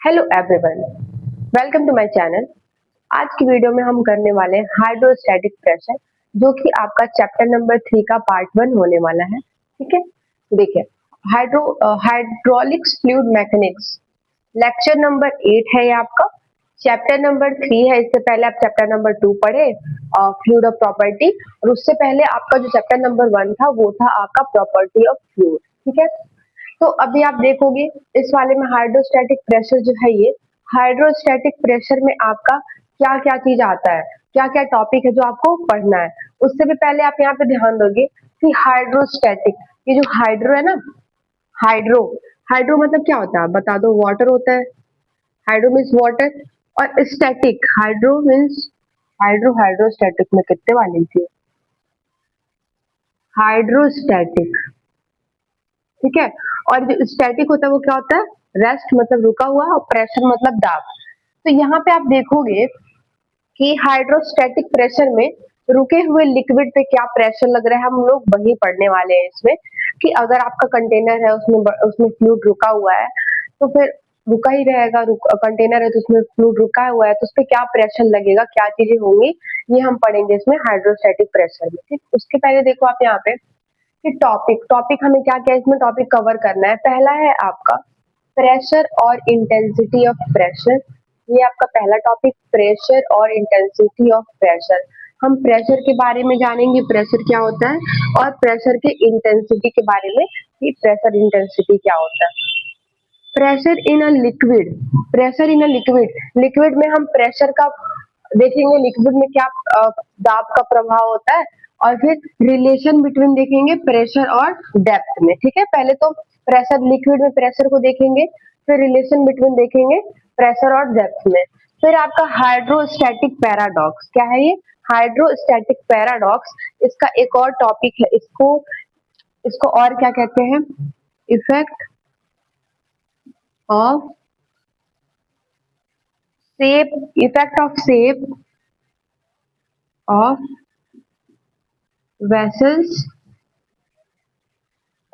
Hello everyone, welcome to my channel. आज की video में हम करने वाले हैं हाइड्रोस्टैटिक प्रेशर, जो कि आपका चैप्टर नंबर 3 का पार्ट 1 होने वाला है। ठीक है, देखिए hydraulics fluid mechanics lecture number 8 है ये आपका। चैप्टर नंबर 3 है, इससे पहले आप चैप्टर नंबर 2 पढ़े फ्लूइड ऑफ प्रॉपर्टी, और उससे पहले आपका जो चैप्टर नंबर 1 था वो था आपका प्रॉपर्टी ऑफ फ्लूइड। ठीक है, तो अभी आप देखोगे इस वाले में हाइड्रोस्टैटिक प्रेशर जो है, ये हाइड्रोस्टैटिक प्रेशर में आपका क्या क्या चीज आता है, क्या क्या टॉपिक है जो आपको पढ़ना है। उससे भी पहले आप यहाँ पे ध्यान दोगे कि हाइड्रोस्टैटिक, ये जो हाइड्रो है ना, हाइड्रो हाइड्रो मतलब क्या होता है आप बता दो। वाटर होता है, हाइड्रो मीन्स वाटर। और स्टैटिक, हाइड्रो मीन्स हाइड्रोस्टैटिक में कितने वाली थी, हाइड्रोस्टैटिक। ठीक है, और जो स्टैटिक होता है वो क्या होता है, रेस्ट मतलब रुका हुआ, और प्रेशर मतलब दाब। तो यहाँ पे आप देखोगे कि हाइड्रोस्टैटिक प्रेशर में रुके हुए लिक्विड पे क्या प्रेशर लग रहा है, हम लोग वही पढ़ने वाले हैं इसमें। कि अगर आपका कंटेनर है, उसमें उसमें फ्लूइड रुका हुआ है, तो फिर रुका ही रहेगा। कंटेनर है तो उसमें फ्लूइड रुका हुआ है, तो उस पर क्या प्रेशर लगेगा, क्या चीजें होंगी, ये हम पढ़ेंगे इसमें हाइड्रोस्टैटिक प्रेशर में। ठीक, उसके पहले देखो आप यहाँ पे कि टॉपिक टॉपिक हमें क्या क्या इसमें टॉपिक कवर करना है। पहला है आपका प्रेशर और इंटेंसिटी ऑफ प्रेशर। ये आपका पहला टॉपिक, प्रेशर और इंटेंसिटी ऑफ प्रेशर। हम प्रेशर के बारे में जानेंगे, प्रेशर क्या होता है, और प्रेशर के इंटेंसिटी के बारे में कि प्रेशर इंटेंसिटी क्या होता है। Pressure in a liquid, pressure in a liquid, liquid में हम प्रेशर का देखेंगे, लिक्विड में क्या दाब का प्रभाव होता है, और फिर रिलेशन बिटवीन देखेंगे प्रेशर और डेप्थ में। ठीक है, पहले तो प्रेशर, लिक्विड में प्रेशर को देखेंगे, फिर रिलेशन बिटवीन देखेंगे प्रेशर और डेप्थ में। फिर आपका हाइड्रोस्टैटिक पैराडॉक्स, क्या है ये, हाइड्रोस्टैटिक पैराडॉक्स, इसका एक और टॉपिक है। इसको इसको और क्या कहते हैं, effect of shape, effect of shape of vessels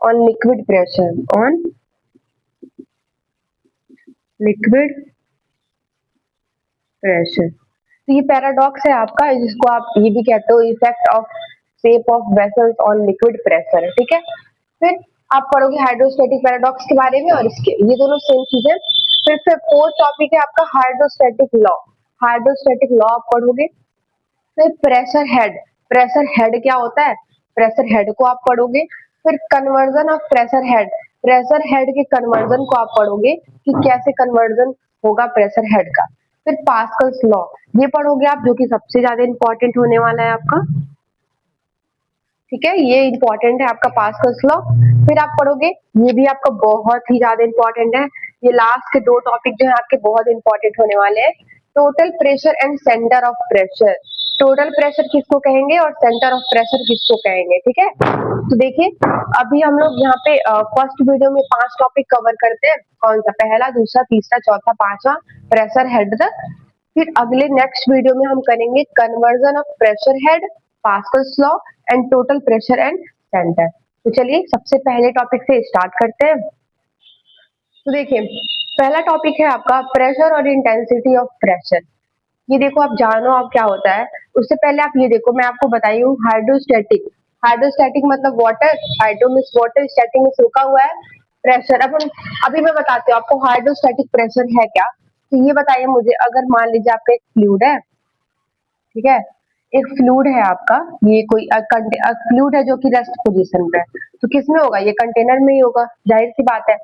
on liquid pressure, on liquid pressure। तो ये पैराडॉक्स है आपका, जिसको आप ये भी कहते हो effect of shape of vessels on liquid pressure. ठीक है, फिर आप पढ़ोगे हाइड्रोस्टैटिक पैराडॉक्स के बारे में, और इसके ये दोनों सेम चीज है। फिर फोर्थ टॉपिक है आपका हाइड्रोस्टैटिक लॉ। हाइड्रोस्टैटिक लॉ आप पढ़ोगे। फिर प्रेशर हेड, प्रेशर हेड क्या होता है, प्रेशर हेड को आप पढ़ोगे। फिर conversion of pressure head, pressure head के कन्वर्जन को आप पढ़ोगे कि कैसे कन्वर्जन होगा प्रेशर हेड का। फिर पास्कल्स लॉ ये पढ़ोगे आप, जो कि सबसे ज्यादा इंपॉर्टेंट होने वाला है आपका। ठीक है, ये इंपॉर्टेंट है आपका पास्कल्स लॉ। फिर आप पढ़ोगे, ये भी आपका बहुत ही ज्यादा इंपॉर्टेंट है। ये लास्ट के दो टॉपिक जो है आपके बहुत इंपॉर्टेंट होने वाले हैं। Total pressure and centre of pressure, total pressure किसको कहेंगे और सेंटर ऑफ प्रेशर किसको कहेंगे। ठीक है, तो देखिए अभी हम लोग यहाँ पे फर्स्ट वीडियो में 5 टॉपिक कवर करते हैं। कौन सा, पहला, दूसरा, तीसरा, चौथा, पांचवा, प्रेशर हेड तक। फिर अगले नेक्स्ट वीडियो में हम करेंगे conversion of pressure head, Pascal's law and total pressure and centre. तो चलिए सबसे पहले टॉपिक से स्टार्ट करते हैं। तो देखिए पहला टॉपिक है आपका प्रेशर और इंटेंसिटी ऑफ प्रेशर। ये देखो आप जानो आप क्या होता है। उससे पहले आप ये देखो, मैं आपको बताई हूँ हाइड्रोस्टैटिक, हाइड्रोस्टैटिक मतलब water, hydro means water, static means रुका हुआ है, प्रेशर। अब हम अभी मैं बताती हूँ आपको हाइड्रोस्टैटिक प्रेशर है क्या। तो ये बताइए मुझे, अगर मान लीजिए आपका एक फ्लूइड है, ठीक है, एक फ्लूइड है आपका, ये कोई फ्लूइड है जो कि रेस्ट पोजीशन पे है, तो किसमें होगा, ये कंटेनर में ही होगा, जाहिर सी बात है।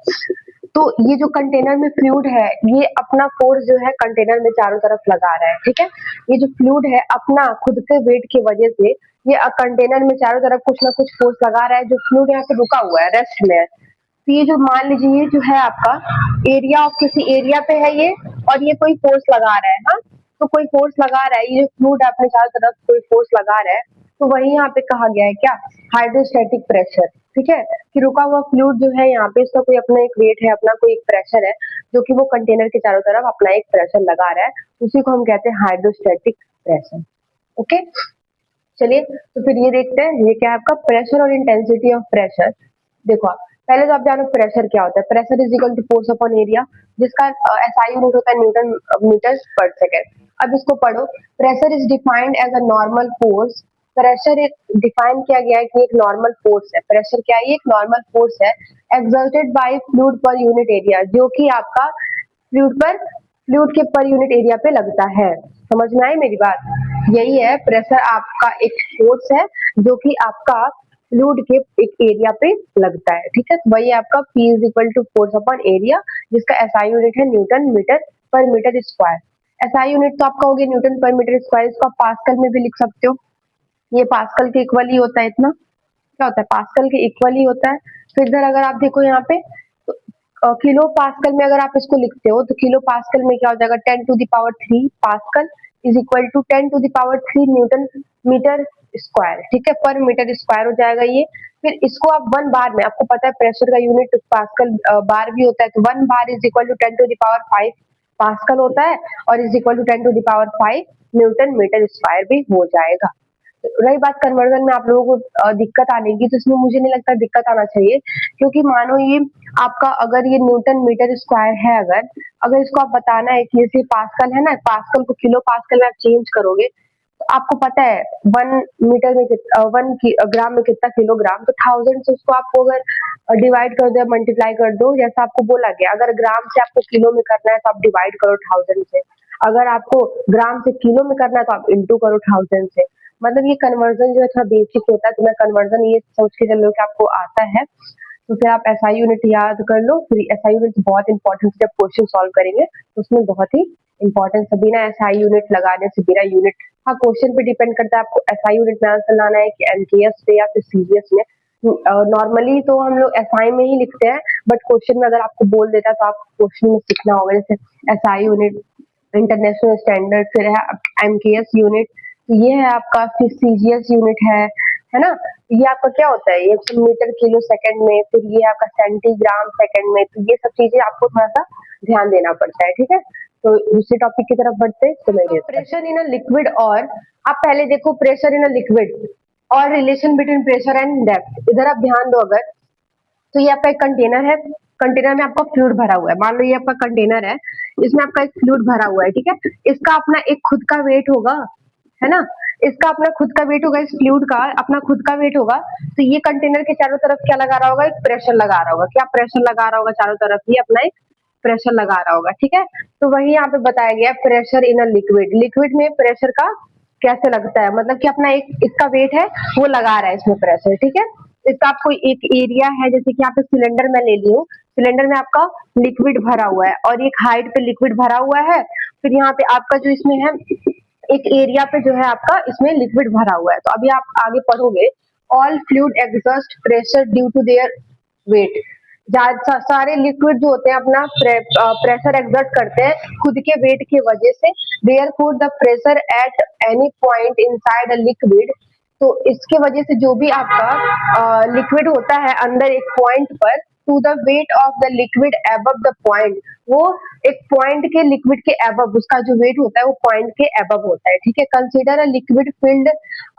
तो ये जो कंटेनर में फ्लूइड है, ये अपना फोर्स जो है कंटेनर में चारों तरफ लगा रहा है। ठीक है, ये जो फ्लूइड है अपना खुद के वेट की वजह से ये कंटेनर में चारों तरफ कुछ ना कुछ फोर्स लगा रहा है। जो फ्लूइड यहाँ पे रुका हुआ है, रेस्ट में है। तो ये जो मान लीजिए ये जो है आपका एरिया ऑफ किसी एरिया पे है ये, और ये कोई फोर्स लगा रहा है। हाँ, तो कोई फोर्स लगा रहा है, ये जो फ्लूइड अपने चारों तरफ कोई फोर्स लगा रहा है, तो वही यहाँ पे कहा गया है क्या, हाइड्रोस्टैटिक प्रेशर। ठीक है, कि रुका हुआ फ्लूइड जो है यहाँ पे, इसका कोई अपना एक वेट है, अपना कोई एक प्रेशर है, जो कि वो कंटेनर के चारों तरफ अपना एक प्रेशर लगा रहा है, उसी को हम कहते हैं हाइड्रोस्टैटिक प्रेशर। ओके, चलिए तो फिर ये देखते हैं ये क्या है आपका प्रेशर और इंटेंसिटी ऑफ प्रेशर। देखो आप पहले तो आप जानो प्रेशर क्या होता है। Pressure is equal to force upon area, जिसका एसआई यूनिट होता है न्यूटन मीटर पर सेकेंड। अब इसको पढ़ो। Pressure is defined as a normal force. Pressure define किया गया है कि एक नॉर्मल फोर्स है। प्रेशर क्या है? ये एक नॉर्मल फोर्स है exerted by fluid per unit area, जो कि आपका फ्लूइड के पर यूनिट एरिया पे लगता है। समझ में आई मेरी बात? यही है प्रेशर, आपका एक फोर्स है जो कि आपका फ्लूइड के एक एरिया पे लगता है। ठीक है, तो वही आपका P is equal to force upon area, जिसका एसआई यूनिट है newton metre per metre square. SI unit तो आपका हो गया न्यूटन पर मीटर स्क्वायर, इसको आप पास्कल में भी लिख सकते हो। ये पास्कल के इक्वल ही होता है। इतना क्या होता है? पास्कल के इक्वल ही होता है। तो इधर अगर आप देखो यहाँ पे, तो किलो पास्कल में अगर आप इसको लिखते हो तो किलो पास्कल में क्या हो जाएगा? 10⁻³ pascal is equal to 10⁻³ newton metre square. ठीक है, पर मीटर स्क्वायर हो जाएगा ये। फिर इसको आप 1 बार में, आपको पता है प्रेशर का यूनिट पास्कल बार भी होता है, तो 1 bar is equal to 10⁵ pascal होता है, और is equal to 10⁵ newton metre square भी हो जाएगा। रही बात कन्वर्जन में आप लोगों को दिक्कत आने की, तो इसमें मुझे नहीं लगता दिक्कत आना चाहिए, क्योंकि मानो ये आपका अगर ये न्यूटन मीटर स्क्वायर है, अगर इसको आप बताना है कि जैसे पास्कल है ना, पास्कल को किलो पास्कल में आप चेंज करोगे, तो आपको पता है 1 मीटर में 1 ग्राम में कितना किलोग्राम, तो 1000 से उसको आपको अगर डिवाइड कर दो, मल्टीप्लाई कर दो, जैसा आपको बोला गया। अगर ग्राम से आपको किलो में करना है तो आप डिवाइड करो 1000 से, अगर आपको ग्राम से किलो में करना है तो आप इंटू करो 1000 से। मतलब ये कन्वर्जन जो है थोड़ा बेसिक होता है, तो मैं कन्वर्जन ये सोच के चलो कि आपको आता है, तो फिर आप एसआई यूनिट याद कर लो। फिर एसआई यूनिट बहुत इंपॉर्टेंट, जब क्वेश्चन सॉल्व करेंगे तो उसमें बहुत ही इंपॉर्टेंट है। बिना एसआई यूनिट लगाने से, बिना यूनिट, हाँ क्वेश्चन पे डिपेंड करता है आपको एसआई यूनिट में आंसर लाना है कि एमकेएस से या फिर सीजीएस में। नॉर्मली तो हम लोग एसआई में ही लिखते हैं, बट क्वेश्चन में अगर आपको बोल देता है तो आप क्वेश्चन में सीखना होगा, जैसे एसआई यूनिट, इंटरनेशनल स्टैंडर्ड, फिर है एमकेएस यूनिट, तो ये है आपका, फिर सीजीएस यूनिट है ना। ये आपका क्या होता है? ये मीटर किलो सेकंड में, फिर ये आपका सेंटीग्राम सेकंड में, तो ये सब चीजें आपको थोड़ा सा ध्यान देना पड़ता है। ठीक है, तो दूसरे टॉपिक की तरफ बढ़ते हैं। तो मैं प्रेशर इन अ लिक्विड, और आप पहले देखो प्रेशर इन अ लिक्विड और relation between pressure and depth. इधर आप ध्यान दो। अगर तो ये आपका एक कंटेनर है, कंटेनर में आपका फ्लूइड भरा हुआ है। मान लो ये आपका कंटेनर है, इसमें आपका एक फ्लूइड भरा हुआ है। ठीक है, इसका अपना एक खुद का वेट होगा, है ना। इसका अपना खुद का वेट होगा, इस फ्लूइड का अपना खुद का वेट होगा। तो ये कंटेनर के चारों तरफ क्या लगा रहा होगा? एक प्रेशर लगा रहा होगा। क्या प्रेशर लगा रहा होगा? चारों तरफ ये अपना एक प्रेशर लगा रहा होगा। ठीक है, तो वही यहाँ पे बताया गया pressure in a liquid. Liquid में प्रेशर का कैसे लगता है, मतलब कि अपना एक इसका वेट है वो लगा रहा है इसमें प्रेशर। ठीक है, इसका आपको एक एरिया है, जैसे कि यहाँ पे सिलेंडर में ले ली हूँ, सिलेंडर में आपका लिक्विड भरा हुआ है और एक हाइट पे लिक्विड भरा हुआ है। फिर यहाँ पे आपका जो इसमें है एक एरिया पे जो है आपका इसमें लिक्विड भरा हुआ है। तो अभी आप आगे पढ़ोगे, all fluid exert pressure due to their weight. सारे लिक्विड जो होते हैं अपना प्रेशर एक्सर्ट करते हैं खुद के वेट की वजह से। Therefore the pressure at any point inside a liquid, तो इसके वजह से जो भी आपका लिक्विड होता है अंदर एक पॉइंट पर, to the weight of the liquid above the point, वो एक पॉइंट के लिक्विड के अबव, उसका जो वेट होता है वो पॉइंट के अबव होता है। ठीक है, consider a liquid filled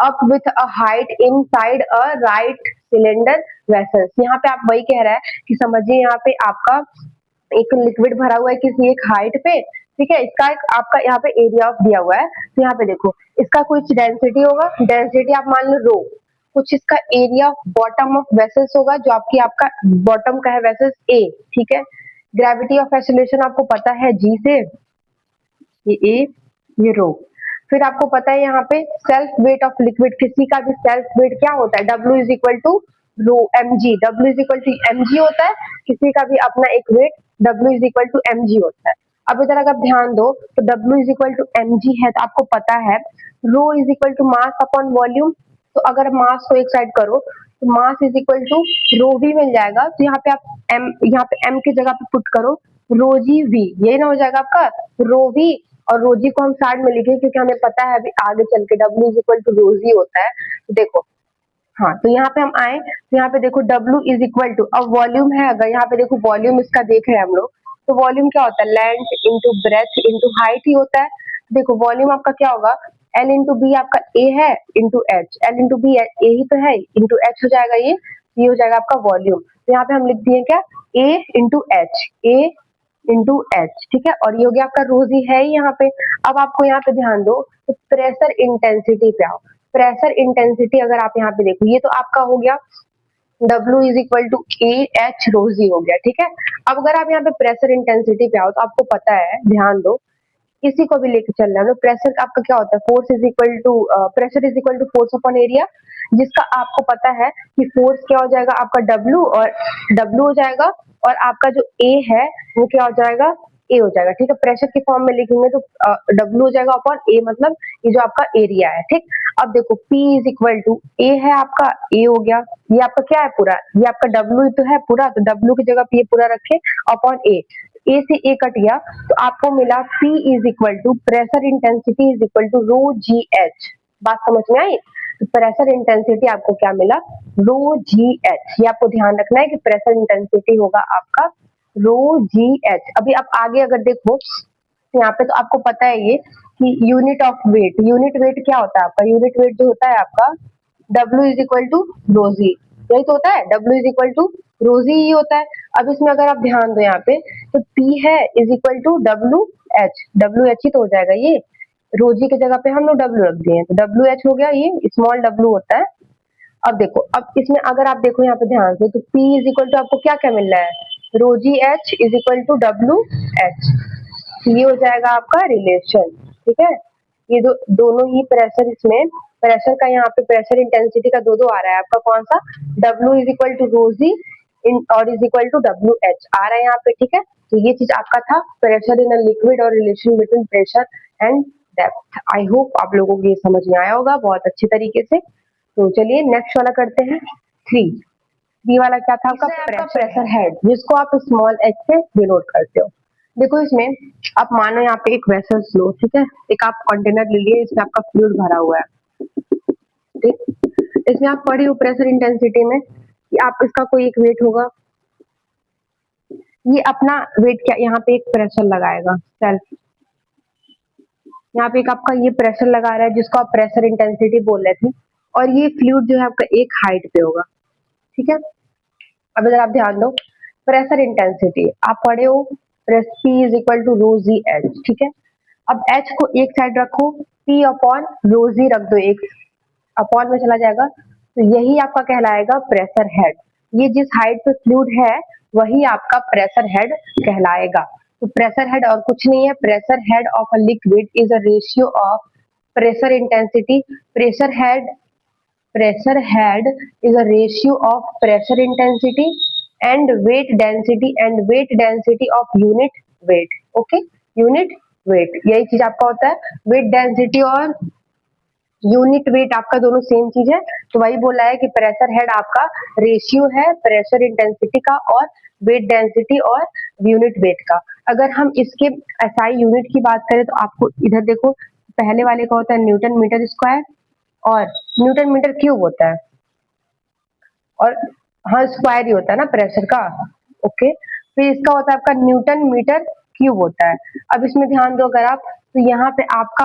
up with a height inside a right cylinder vessels. यहाँ पे आप वही कह रहा है कि समझिए यहाँ पे आपका एक लिक्विड भरा हुआ है किसी एक हाइट पे। ठीक है, इसका एक आपका यहाँ पे एरिया ऑफ दिया हुआ है, तो यहाँ पे देखो इसका कुछ डेंसिटी होगा, डेंसिटी आप मान लो रो, कुछ इसका area of bottom of vessels होगा, जो आपकी आपका बॉटम का है वेसल्स ए। ठीक है, ग्रेविटी ऑफ एक्सेलरेशन आपको पता है जी से, ये ए, ये रो। फिर आपको पता है यहाँ पे सेल्फ वेट ऑफ लिक्विड, किसी का भी सेल्फ वेट क्या होता है? W is equal to rho mg, W is equal to mg होता है, किसी का भी अपना एक weight W is equal to mg होता है। अब इधर अगर ध्यान दो तो W is equal to mg है, तो आपको पता है rho is equal to mass upon volume. तो अगर मास को एक साइड करो तो mass is equal to rho भी मिल जाएगा, तो यहाँ पे आप m, यहाँ पे m की जगह पे पुट करो रो जी वी, यही ना हो जाएगा आपका रो वी। और रोजी को हम साइड में लिखे क्योंकि हमें पता है अभी आगे चल के W इज इक्वल टू रोजी होता है। तो देखो, हाँ तो यहाँ पे हम आए तो यहाँ पे देखो W इज इक्वल टू, अब वॉल्यूम है, अगर यहाँ पे देखो वॉल्यूम इसका देख रहे हैं हम लोग, तो वॉल्यूम क्या होता है? Length into breadth into height ही होता है। देखो वॉल्यूम आपका क्या होगा? L इंटू बी आपका A है into H, L into B A ही तो है इंटू एच हो जाएगा, ये हो जाएगा आपका वॉल्यूम। तो यहाँ पे हम लिख दिए क्या, A into H, A into H, ठीक है। और ये हो गया आपका रोजी है ही यहाँ पे। अब आपको यहाँ पे ध्यान दो, तो प्रेशर इंटेंसिटी पे आओ। प्रेशर इंटेंसिटी अगर आप यहाँ पे देखो, ये तो आपका हो गया W is equal to A H rho g हो गया, ठीक है। अब अगर आप यहाँ पे प्रेशर इंटेंसिटी पे आओ, तो आपको पता है, ध्यान दो, किसी को भी लेके चल रहे हैं, प्रेशर आपका क्या होता है, force is equal to pressure is equal to force upon area, जिसका आपको पता है कि फोर्स क्या हो जाएगा आपका W, और W हो जाएगा, और आपका जो A है वो क्या हो जाएगा, A हो जाएगा, ठीक है। प्रेशर के फॉर्म में लिखेंगे तो W हो जाएगा अपॉन A, मतलब ये जो आपका एरिया है, ठीक। अब देखो P is equal to A है आपका, A हो गया, ये आपका क्या है पूरा, ये आपका W तो है पूरा, तो W की जगह पे ये पूरा रखे अपॉन A, ए से ए कट गया, तो आपको मिला P is equal to pressure intensity is equal to rho G H. बात समझ में आई? तो प्रेशर इंटेंसिटी आपको क्या मिला, रो जी एच। ये आपको ध्यान रखना है कि प्रेशर इंटेंसिटी होगा आपका रो जी एच। अभी आप आगे अगर देखो, तो यहाँ पे तो आपको पता है ये कि unit of weight, unit weight क्या होता है आपका, यूनिट वेट जो होता है आपका W इज इक्वल टू रोजी, यही तो होता है, W इज इक्वल टू रोजी ही होता है। अब इसमें अगर आप ध्यान दो यहाँ पे, तो P है is equal to W H ही तो हो जाएगा, ये रोजी की जगह पे हम लोग W रख दिए, तो डब्ल्यू एच हो गया, ये स्मॉल W होता है। अब देखो, अब इसमें अगर आप देखो यहाँ पे ध्यान से, तो P इज इक्वल टू आपको क्या क्या मिल रहा है, rho g H is equal to W H, ये हो जाएगा आपका रिलेशन, ठीक है। ये दोनों ही प्रेशर, इसमें प्रेशर का यहाँ पे प्रेशर इंटेंसिटी का दो आ रहा है आपका, कौन सा, W is equal to rho g और is equal to W H आ रहा है यहाँ पे, ठीक है। तो ये चीज आपका था प्रेशर इन अ लिक्विड और relation between pressure and depth. I hope आप लोगों को ये समझ में आया होगा बहुत अच्छी तरीके से। तो चलिए नेक्स्ट वाला करते हैं, 3 वाला क्या था आपका, प्रेशर हेड, जिसको आप स्मॉल एच से डिनोट करते हो। देखो इसमें आप मानो यहाँ पे एक वेसल लो, ठीक है, एक आप कंटेनर ले लिए, इसमें आपका फ्लूइड भरा हुआ है, ठीक। इसमें आप पढ़े हो प्रेशर इंटेंसिटी में कि आप इसका कोई एक वेट होगा, ये अपना वेट क्या, यहाँ पे एक प्रेशर लगाएगा सेल्फ, यहाँ पे एक आपका ये प्रेशर लगा रहा है, जिसको आप प्रेशर इंटेंसिटी बोल रहे थे, और ये फ्लूइड जो है आपका एक हाइट पे होगा, ठीक है। अब अगर आप ध्यान दो, प्रेशर इंटेंसिटी आप पढ़े हो, P is equal to rho G H, ठीक है। अब H को एक साइड रखो, P अपॉन रो जी रख दो, एक अपॉन में चला जाएगा, तो यही आपका कहलाएगा प्रेशर हेड। ये जिस हाइट पे फ्लूइड है वही आपका प्रेशर हेड कहलाएगा। तो प्रेशर हेड और कुछ नहीं है, pressure head of a liquid is a ratio of pressure intensity, pressure head is a ratio of pressure intensity and weight density of unit weight, okay, unit weight, यही चीज आपका होता है, weight density और यूनिट वेट आपका दोनों same चीज है। तो वही बोला है कि प्रेशर हेड आपका रेशियो है प्रेशर इंटेंसिटी का और वेट डेंसिटी और यूनिट वेट का। अगर हम इसके एसआई यूनिट की बात करें, तो आपको इधर देखो, पहले वाले का होता है न्यूटन मीटर स्क्वायर और न्यूटन मीटर क्यूब होता है, और हाँ स्क्वायर ही होता है ना प्रेशर का, ओके। फिर इसका होता है आपका न्यूटन मीटर क्यूब होता है। अब इसमें ध्यान दो अगर आप, तो यहाँ पे आपका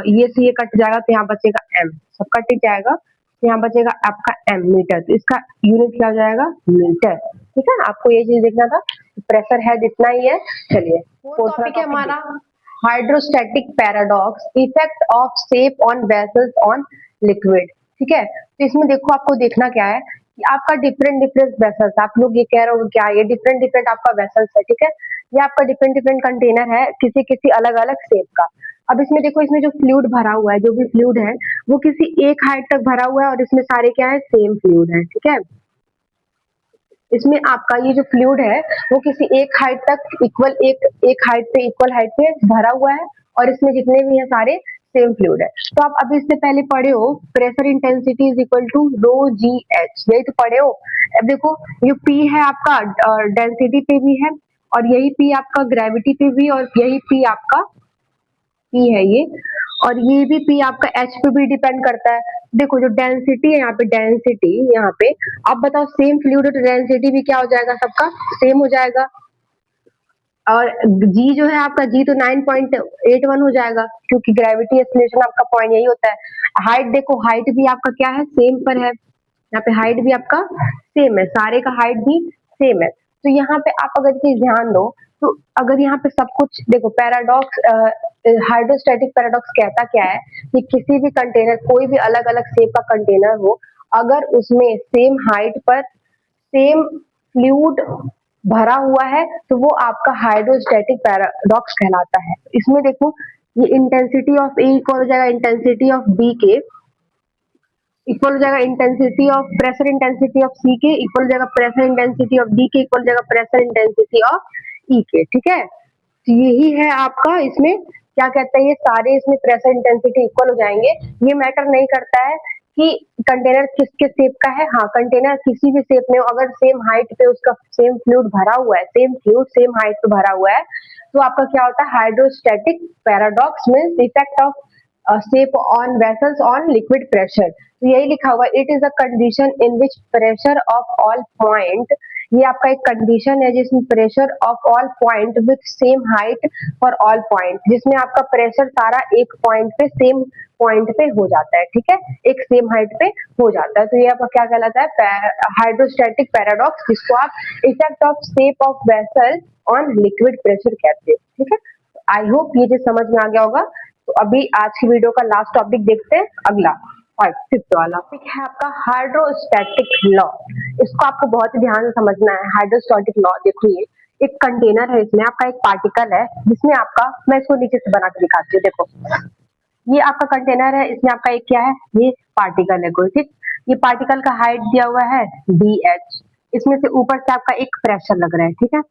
ये से ये कट जाएगा, तो यहाँ बचेगा m, सब कट ही जाएगा, तो यहाँ बचेगा आपका m मीटर, तो इसका यूनिट क्या हो जाएगा, मीटर, ठीक है ना। आपको ये चीज देखना था, प्रेशर है जितना ही है। चलिए टॉपिक है हमारा hydrostatic paradox, effect of shape on vessels on liquid, ठीक है। तो इसमें देखो आपको देखना क्या है कि आपका डिफरेंट वेसल्स, आप लोग ये कह रहे हो क्या, ये डिफरेंट आपका वेसल्स है, ठीक है। ये आपका डिफरेंट कंटेनर है किसी किसी अलग अलग शेप का। अब इसमें देखो, इसमें जो फ्लूइड भरा हुआ है, जो भी फ्लूइड है वो किसी एक हाइट तक भरा हुआ है, और इसमें सारे क्या है, सेम फ्लूइड है, ठीक है। इसमें आपका ये जो फ्लूइड है वो किसी एक हाइट तक इक्वल, एक हाइट पे इक्वल हाइट पे भरा हुआ है, और इसमें जितने भी हैं सारे सेम फ्लूइड है। तो आप अभी इससे पहले पढ़े हो pressure intensity is equal to rho G H, यही तो पढ़े हो। अब देखो ये P है आपका डेंसिटी पे भी है, और यही P आपका ग्रेविटी पे भी, और यही P आपका P है ये, और ये भी P आपका H पे भी डिपेंड करता है। देखो जो डेंसिटी है यहाँ पे, डेंसिटी यहाँ पे, आप बताओ सेम फ्लूइड तो डेंसिटी भी क्या हो जाएगा, सबका सेम हो जाएगा। और G जो है आपका, G तो 9.81 हो जाएगा, क्योंकि ग्रेविटी एक्सीलरेशन आपका पॉइंट यही होता है। हाइट देखो, हाइट भी आपका क्या है, सेम पर है, यहाँ पे हाइट भी आपका सेम है, सारे का हाइट भी सेम है। तो यहाँ पे आप अगर चीज ध्यान दो, तो अगर यहाँ पे सब कुछ देखो, पैराडॉक्स, हाइड्रोस्टैटिक पैराडॉक्स कहता क्या है कि किसी भी कंटेनर, कोई भी अलग अलग शेप का कंटेनर हो, अगर उसमें सेम हाइट पर सेम फ्लूइड भरा हुआ है तो वो आपका हाइड्रोस्टैटिक पैराडॉक्स कहलाता है। इसमें देखो, ये इंटेंसिटी ऑफ ए इक्वल हो जाएगा इंटेंसिटी ऑफ बी के, इक्वल हो जाएगा intensity of pressure intensity of C के, इक्वल हो जाएगा प्रेशर इंटेंसिटी ऑफ डी के, इक्वल हो जाएगा प्रेशर इंटेंसिटी ऑफ ई के। ठीक है, तो यही है आपका, इसमें क्या कहते हैं, ये सारे इसमें प्रेशर इंटेंसिटी इक्वल हो जाएंगे। ये मैटर नहीं करता है कि कंटेनर किसके शेप का है। हाँ, कंटेनर किसी भी शेप में हो, अगर सेम हाइट पे उसका सेम फ्लूइड भरा हुआ है, सेम फ्लूइड सेम हाइट पे भरा हुआ है, तो आपका क्या होता है, hydrostatic paradox means effect of shape on vessels on liquid pressure। तो यही लिखा हुआ, it is a condition in which pressure of all point, ये आपका एक कंडीशन है जिसमें pressure of all point with same height for all point, जिसमें आपका प्रेशर सारा एक पॉइंट पे सेम पॉइंट पे हो जाता है। ठीक है, एक सेम हाइट पे हो जाता है। तो ये आपका क्या कहलाता है, हाइड्रोस्टैटिक पैराडॉक्स, जिसको आप effect of shape of vessel on liquid pressure कहते हैं। ठीक है, आई होप ये चीज समझ में आ गया होगा। तो अभी आज की वीडियो का लास्ट टॉपिक देखते हैं, अगला फिफ्थ वाला टॉपिक है आपका हाइड्रोस्टैटिक लॉ। इसको आपको बहुत ही ध्यान से समझना है। हाइड्रोस्टैटिक लॉ देखो, ये एक कंटेनर है, इसमें आपका एक पार्टिकल है, जिसमें आपका, मैं इसको नीचे से बना के दिखाती हूँ। देखो, ये आपका कंटेनर है, इसमें आपका एक क्या है, ये पार्टिकल है कोई। ठीक, ये पार्टिकल का हाइट दिया हुआ है dh, इसमें से ऊपर से आपका एक प्रेशर लग रहा है। ठीक है,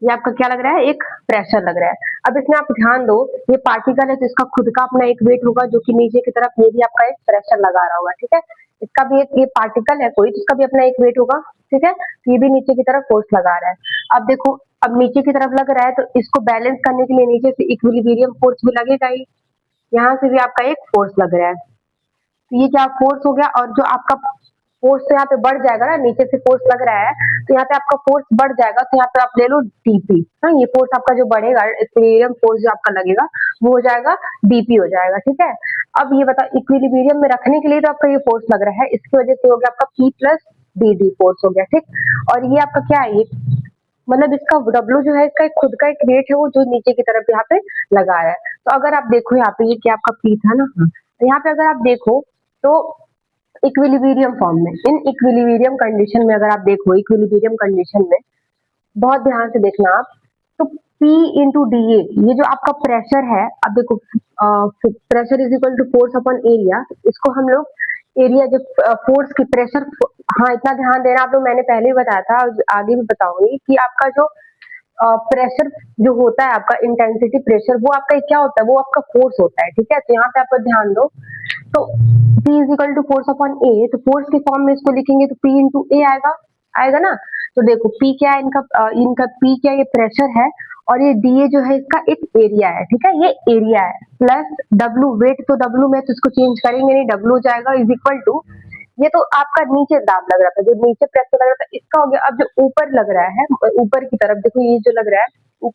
ये आपका क्या लग रहा है, एक प्रेशर लग रहा है। अब इसमें आप ध्यान दो, ये पार्टिकल है तो इसका खुद का अपना एक वेट होगा जो कि नीचे की तरफ, ये भी आपका एक प्रेशर लगा रहा होगा। ठीक है, इसका भी एक, ये पार्टिकल है कोई, जिसका भी अपना एक वेट होगा। ठीक है, ये भी नीचे की तरफ फोर्स लगा रहा है। अब देखो, अब नीचे की तरफ लग रहा है तो इसको बैलेंस करने के लिए नीचे से इक्विलिब्रियम फोर्स भी लगेगा ही, यहाँ से भी आपका एक फोर्स लग रहा है। तो ये क्या फोर्स हो गया, और जो आपका फोर्स तो यहाँ पे बढ़ जाएगा ना, नीचे से फोर्स लग रहा है तो यहाँ पे आपका फोर्स बढ़ जाएगा, तो यहाँ पे आप ले लो dp। हाँ, ये फोर्स आपका जो बढ़ेगा, इक्विलिब्रियम फोर्स जो आपका लगेगा वो हो जाएगा dp हो जाएगा। ठीक है, अब ये बताओ, इक्विलिब्रियम में रखने के लिए तो आपका ये फोर्स लग रहा है, इसकी वजह से हो गया आपका p प्लस dd फोर्स हो गया। ठीक, और ये आपका क्या है, ये मतलब इसका W जो है, इसका एक खुद का एक वेट है, वो जो नीचे की तरफ यहाँ पे लगा है। तो अगर आप देखो यहाँ पे, ये क्या आपका P था ना, तो यहाँ पे अगर आप देखो तो इक्विलिब्रियम फॉर्म में, इन इक्विलिब्रियम कंडीशन में अगर आप देखो, इक्विलिब्रियम कंडीशन में बहुत ध्यान से देखना आप, तो P इंटू डी ए, ये जो आपका प्रेशर है, अब देखो, pressure is equal to force upon area, इसको हम लोग एरिया, जो फोर्स की प्रेशर, हाँ इतना ध्यान देना आप लोग, मैंने पहले ही बताया था, आगे भी बताऊंगी कि आपका जो प्रेशर जो होता है, आपका इंटेंसिटी प्रेशर, वो आपका क्या होता है, वो आपका फोर्स होता है। ठीक है, तो यहाँ पे आप ध्यान दो, तो P is equal to force upon A, तो फोर्स के फॉर्म में इसको लिखेंगे तो P इंटू ए आएगा, आएगा ना। तो देखो P क्या है, इनका P क्या, ये प्रेशर है, और ये dA जो है इसका एक एरिया है। ठीक है, ये एरिया है, प्लस W वेट, तो W में तो इसको चेंज करेंगे नहीं, W जाएगा इज इक्वल टू, ये तो आपका नीचे दाब लग रहा था, जो नीचे प्रेशर लग रहा था, इसका हो गया। अब जो ऊपर लग रहा है, ऊपर की तरफ देखो, ये जो लग रहा है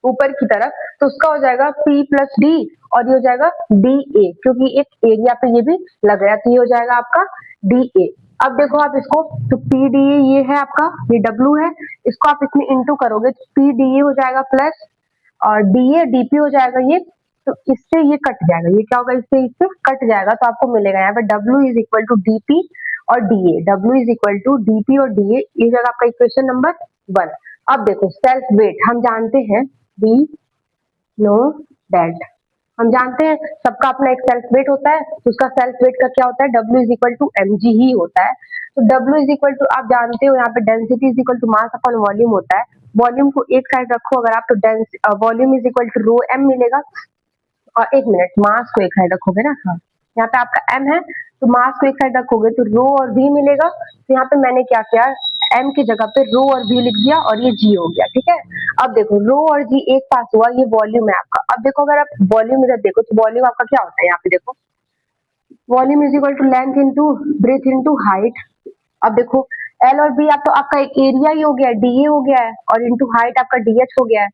ऊपर की तरफ, तो उसका हो जाएगा P प्लस डी, और ये हो जाएगा dA, क्योंकि एक एरिया पे ये भी लग रहा है, तो ये हो जाएगा आपका dA। अब देखो आप इसको, तो PDA ये है आपका, ये W है, इसको आप इसमें इंटू करोगे तो PDA हो जाएगा प्लस, और DA DP हो जाएगा ये, तो इससे ये कट जाएगा, ये क्या होगा, इससे कट जाएगा, तो आपको मिलेगा यहाँ पे W is equal to DP और DA, W is equal to DP और DA, ये जाएगा आपका इक्वेशन नंबर 1। अब देखो सेल्फ वेट, हम जानते हैं, वी नो दैट, हम जानते हैं सबका अपना एक सेल्फ वेट होता है, तो उसका सेल्फ वेट का क्या होता है, W is equal to mg ही होता है। तो W इज इक्वल टू, आप जानते हो यहाँ पे density is equal to mass upon volume होता है। वॉल्यूम को एक साइड रखो अगर आप, तो volume is equal to rho m मिलेगा, और एक मिनट, मास को एक साइड रखोगे ना, हाँ यहाँ पे आपका m है, तो मास को एक साइड रखोगे तो रो और v मिलेगा। तो यहाँ पे मैंने क्या किया, m की जगह पे रो और v लिख दिया, और ये g हो गया। ठीक है, अब देखो रो और g एक पास हुआ, ये वॉल्यूम है आपका। अब देखो अगर आप वॉल्यूम इधर देखो, तो वॉल्यूम आपका क्या होता है, यहाँ पे देखो, volume is equal to length into breadth into height. अब देखो L और B आप तो आपका एक एरिया ही हो गया है, DA हो गया है, और इंटू हाइट आपका DH हो गया है।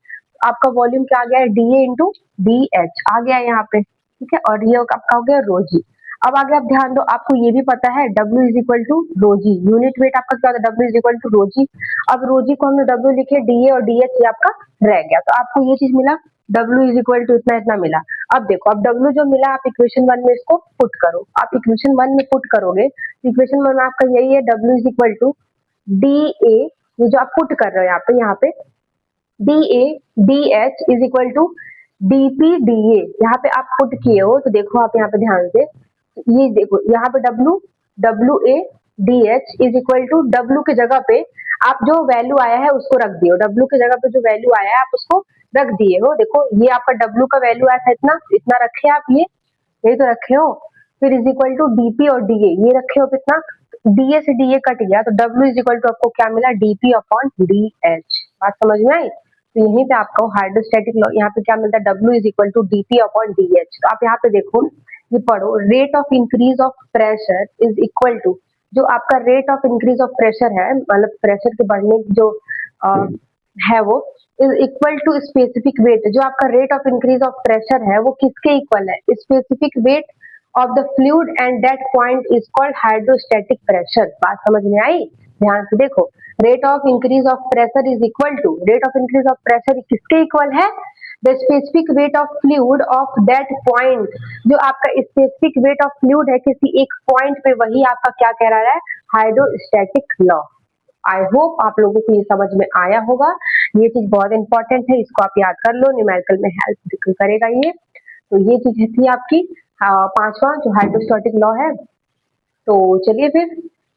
आपका वॉल्यूम क्या आ गया है, DA इंटू DH आ गया है यहाँ पे। ठीक है, और ये आपका हो गया रो जी। अब आगे आप ध्यान दो, आपको ये भी पता है W is equal to rho G, unit weight आपका क्या होता है, W is equal to rho G. अब रो जी को हमने W लिखे, DA और DH ये आपका रह गया, तो आपको ये चीज मिला, W इज इक्वल टू इतना इतना मिला। अब देखो, अब W जो मिला आप इक्वेशन 1 में इसको पुट करो, आप इक्वेशन 1 में पुट करोगे, इक्वेशन 1 में आपका यही है, W is equal to DA, ये जो आप पुट कर रहे हो यहाँ पे DA DH is equal to DP DA, यहाँ पे आप पुट किए हो, तो देखो आप यहाँ पे ध्यान से, ये देखो यहाँ पे WA DH is equal to W की जगह पे आप जो वैल्यू आया है उसको रख दिए हो, W की जगह पे जो वैल्यू आया है आप उसको रख दिए हो। देखो ये आपका W का वैल्यू आया था इतना, इतना रखे आप, ये यही तो रखे हो। फिर इज इक्वल टू DP और DA ये रखे हो कितना, DA से DA कट गया, तो W इज इक्वल टू आपको क्या मिला, DP अपॉन DH। बात समझ में आई? तो यहीं पे आपको हाइड्रोस्टैटिक लॉ यहाँ पे क्या मिलता है, W is equal to DP upon DH। तो आप यहाँ पे देखो, ये पढ़ो, rate of increase of pressure is equal to, जो आपका rate of increase of pressure है, मतलब प्रेशर के बढ़ने की जो है वो is equal to specific weight, जो आपका rate of increase of pressure है वो किसके इक्वल है, specific weight of the fluid and that point is called hydrostatic pressure. बात समझ में आई? ध्यान से देखो, rate of increase of pressure is equal to, rate of increase of pressure किसके इक्वल है, the specific weight of fluid of that point, जो आपका स्पेसिफिक वेट ऑफ फ्लूइड है किसी एक पॉइंट पे, वही आपका क्या कह रहा है, हाइड्रोस्टैटिक लॉ। आई होप आप लोगों को ये समझ में आया होगा, ये चीज बहुत इंपॉर्टेंट है, इसको आप याद कर लो, न्यूमेरिकल में हेल्प करेगा ये। तो ये चीज थी आपकी पांचवा जो हाइड्रोस्टैटिक लॉ है। तो चलिए फिर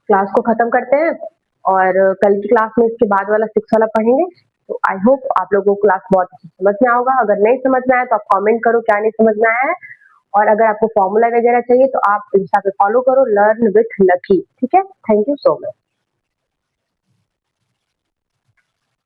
क्लास को खत्म करते हैं, और कल की क्लास में इसके बाद वाला 6 वाला पढ़ेंगे। तो आई होप आप लोगों को क्लास बहुत अच्छी समझ में होगा, अगर नहीं समझ में आया तो आप कमेंट करो क्या नहीं समझ में आया है, और अगर आपको फॉर्मूला वगैरह चाहिए तो आप इंस्टा पे फॉलो करो, लर्न विथ लकी। ठीक है, थैंक यू सो मच।